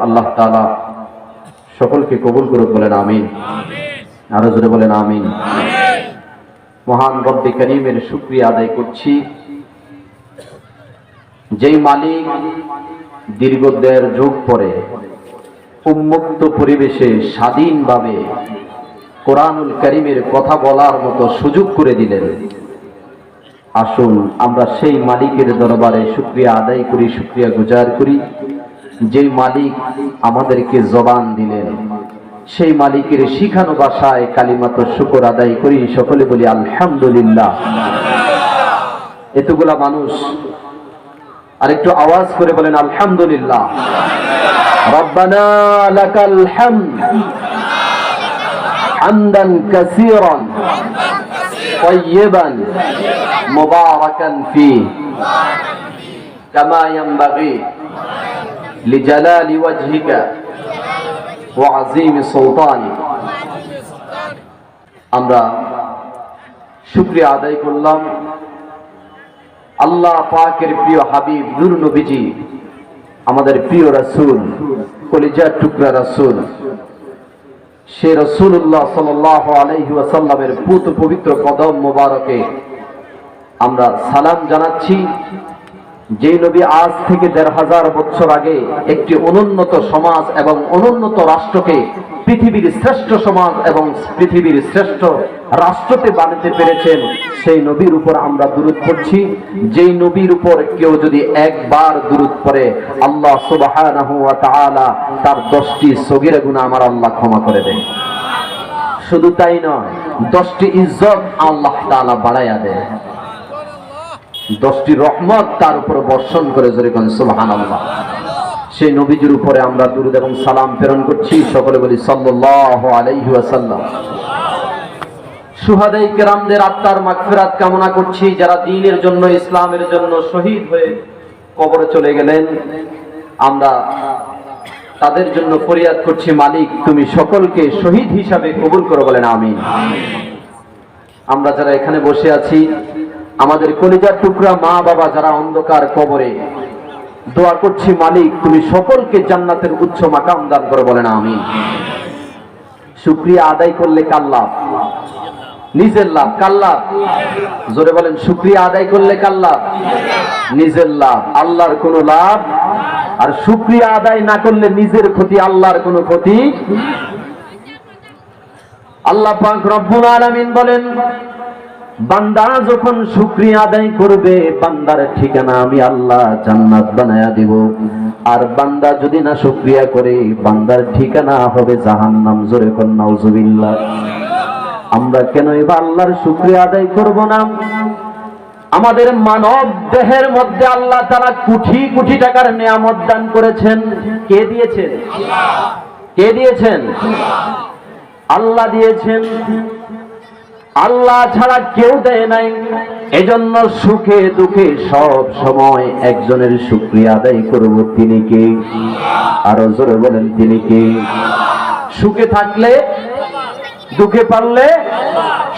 আল্লাহ তাআলা সকলকে কবুল করুক, বলেন আমিন। আরো জোরে বলেন আমিন। মহান রব্বে করিমের শুকরিয়া আদায় করছি, যেই মালিক দীর্ঘ ১.৫ যুগ পরে উন্মুক্ত পরিবেশে স্বাধীনভাবে কোরআনুল কারীমের কথা বলার মতো সুযোগ করে দিলেন। আসুন আমরা সেই মালিকের দরবারে শুকরিয়া আদায় করি, শুকরিয়া গুজার করি। যেই মালিক আমাদেরকে জবান দিলেন, সেই মালিকের শিখানো ভাষায় কালিমাতুশ শুকর আদায় করি। সকলে বলি আলহামদুলিল্লাহ। এতগুলা মানুষ আরেকটু আওয়াজ করে বলেন আলহামদুলিল্লাহ। রব্বানা লাকাল হামদ হামদান কাসীরান তাইয়িবান মুবারাকান ফীহি কামা ইয়ানবাগী লিজালালি ওয়াজহিকা ওয়া আযীমি সুলতানিক। আমরা শুকরিয়া আদায় করলাম আল্লাহ পাকের প্রিয় হাবিব নূর নবীজি, আমাদের প্রিয় রাসূল, কলিজার টুকরা রাসূল, সে রাসূলুল্লাহ সাল্লাল্লাহু আলাইহি ওয়াসাল্লামের পুত পবিত্র কদম মোবারকে আমরা সালাম জানাচ্ছি। যে নবী আজ থেকে ১৫০০ বছর আগে একটি অনুন্নত সমাজ এবং অনুন্নত রাষ্ট্রকে পৃথিবীর শ্রেষ্ঠ সমাজ এবং পৃথিবীর শ্রেষ্ঠ রাষ্ট্রতে বানাতে পেরেছেন, সেই নবীর উপর আমরা দুরূদ পড়ছি। যেই নবীর উপর কেউ যদি একবার দুরূদ পড়ে, আল্লাহ সুবহানাহু ওয়া তাআলা তার 10টি সগীরা গুনাহ আমার আল্লাহ ক্ষমা করে দেন। শুধু তাই নয়, 10টি ইজ্জত আল্লাহ তাআলা বাড়াইয়া দেয়, 10টি রহমত তার উপর বর্ষণ করে। জোরে কোন সুবহানাল্লাহ। সেই নবীজির উপরে আমরা দুরূদ এবং সালাম প্রেরণ করছি। সকলে বলি সাল্লাল্লাহু আলাইহি ওয়াসাল্লাম। শুহাদায়ে কেরামদের আত্মার মাগফিরাত কামনা করছি, যারা দ্বীনের জন্য, ইসলামের জন্য শহীদ হয়ে কবরে চলে গেলেন। আমরা তাদের জন্য ফরিয়াদ করছি, মালিক তুমি সকলকে শহীদ হিসাবে কবুল করো, বলেন আমিন। আমরা যারা এখানে বসে আছি, আমাদের কলিজার টুকরা মা বাবা যারা অন্ধকার কবরে, দোয়া করছি মালিক তুমি সকলকে জান্নাতের উচ্চ মাকাম দান করো, বলেন আমিন। শুকরিয়া আদায় করলে কার লাভ? নিজের লাভ। কার লাভ? জোরে বলেন। শুকরিয়া আদায় করলে কার লাভ? নিজের লাভ, আল্লাহর কোনো লাভ। আর শুকরিয়া আদায় না করলে নিজের ক্ষতি, আল্লাহর কোনো ক্ষতি। আল্লাহ পাক রব্বুল আলামিন বলেন, বান্দা যখন শুকরিয়া আদায় করবে, বান্দার ঠিকানা আমি আল্লাহ জান্নাত বানায়া দিব। আর বান্দা যদি না শুকরিয়া করে, বান্দার ঠিকানা হবে জাহান্নাম। জোরে কোন নাউজুবিল্লাহ। আমরা কেন এবার আল্লাহর শুকরিয়া আদায় করব না? আমাদের মানব দেহের মধ্যে আল্লাহ তাআলা কোটি কোটি টাকার নিয়ামত দান করেছেন। কে দিয়েছেন? কে দিয়েছেন? আল্লাহ দিয়েছেন। আল্লাহ ছাড়া কেউ দেয় নাই। এজন্য সুখে দুঃখে সব সময় একজনের শুকরিয়া আদায় করব, তিনি কে? আরো জোরে বলেন, তিনি কে? সুখে থাকলে, দুঃখে পারলে,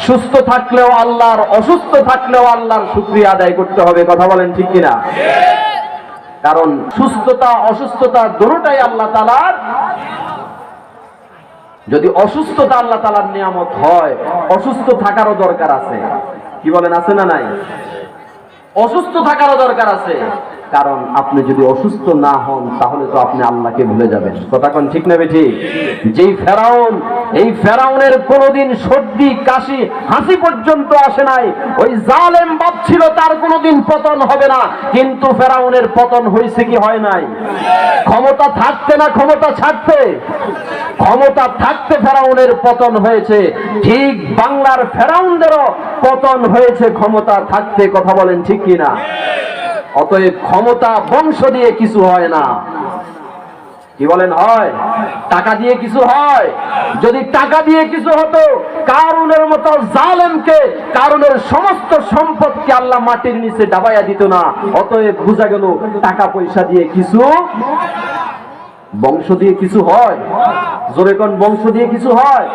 সুস্থ থাকলেও আল্লাহর, অসুস্থ থাকলেও আল্লাহর শুকরিয়া আদায় করতে হবে। কথা বলেন ঠিক কিনা? কারণ সুস্থতা অসুস্থতা দুটোটাই আল্লাহ তাআলার। যদি অসুস্থতা আল্লাহ তাআলার নিয়ামত হয়, অসুস্থ থাকারও দরকার আছে। কি বলেন, আছে না নাই? অসুস্থ থাকারও দরকার আছে। কারণ আপনি যদি অসুস্থ না হন, তাহলে তো আপনি আল্লাহকে ভুলে যাবেন। কথা কোন ঠিক না বেঠিক? যেই ফেরাউন, এই ফেরাউনের কোনোদিন সর্দি কাশি হাসি পর্যন্ত আসে নাই। ওই জালেম ভাবছিল তার কোনোদিন পতন হবে না, কিন্তু ফেরাউনের পতন হয়েছে কি হয় নাই? ক্ষমতা থাকতে না ক্ষমতা ছাড়তে? ক্ষমতা থাকতে ফেরাউনের পতন হয়েছে। ঠিক বাংলার ফেরাউনদেরও পতন হয়েছে ক্ষমতা থাকতে। কথা বলেন ঠিক কিনা? অতএব ক্ষমতা বংশ দিয়ে কিছু হয় না। কি বলেন হয়? টাকা দিয়ে কিছু হয়? যদি টাকা দিয়ে কিছু হতো, কারুনের মতো জালেমকে, কারুনের সমস্ত সম্পদকে আল্লাহ মাটির নিচে ডাবাইয়া দিত না। অতএব বোঝা গেল টাকা পয়সা দিয়ে কিছু, বংশ দিয়ে কিছু হয়। জোরে কোন বংশ দিয়ে কিছু হয়?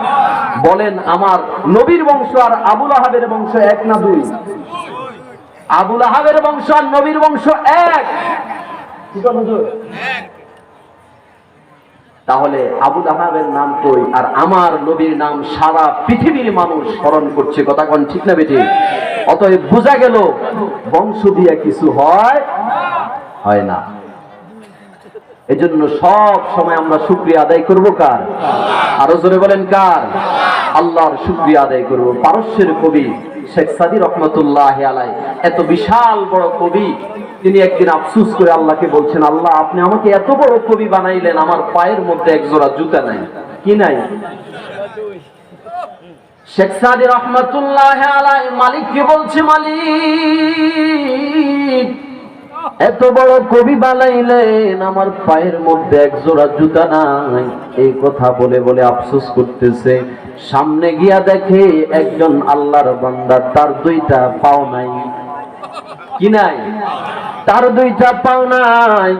বলেন, আমার নবীর বংশ আর আবুল আহাবের বংশ এক না দুই? আবুল আহাবের বংশ আর নবীর বংশ এক। তাহলে আবু লাহাবের নাম কই আর আমার নবীর নাম সারা পৃথিবীর মানুষ স্মরণ করছে, কথা কোন ঠিক না বেঠিক? অতএব বোঝা গেল বংশ দিয়ে কিছু হয় না। এজন্য সব সময় আমরা শুকরিয়া আদায় করব কার? আরো জোরে বলেন কার? আল্লাহর শুকরিয়া আদায় করব। পারস্যের কবি শেখ সাদী রহমতুল্লাহ আলাই, এত বিশাল বড় কবি, তিনি একদিন আফসোস করে আল্লাহকে বলছেন, আল্লাহ আপনি আমাকে এত বড় কবি বানাইলেন, আমার পায়ের মধ্যে এক জোড়া জুতা নাই। কি নাই? শেখ সাদী রহমতুল্লাহ আলাই মালিককে বলছে, মালিক এত বড় কবি বানাইলেন, আমার পায়ের মধ্যে এক জোড়া জুতা নাই। এই কথা বলে বলে আফসোস করতেছে। সামনে গিয়া দেখে একজন আল্লাহর বান্দা, তার দুইটা পাও নাই। কি নাই? তার দুইটা পাও নাই।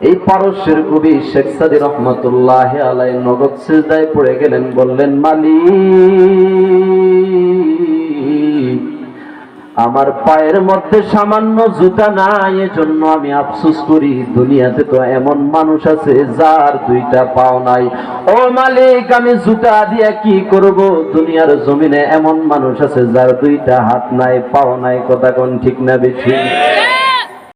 এই পারস্যের কবি শেখ সাদী রহমতুল্লাহ আলাই নগদ সিজদায় পড়ে গেলেন, বললেন, মালিক আমার পায়ের মধ্যে সামান্য জুতা নাই, এজন্য আমি আফসোস করি। দুনিয়াতে তো এমন মানুষ আছে যার দুইটা পাও নাই। ও মালিক আমি জুতা দিয়ে কি করব? দুনিয়ার জমিনে এমন মানুষ আছে যার দুইটা হাত নাই, পাও নাই, কথা কোন ঠিক না বেঠিক?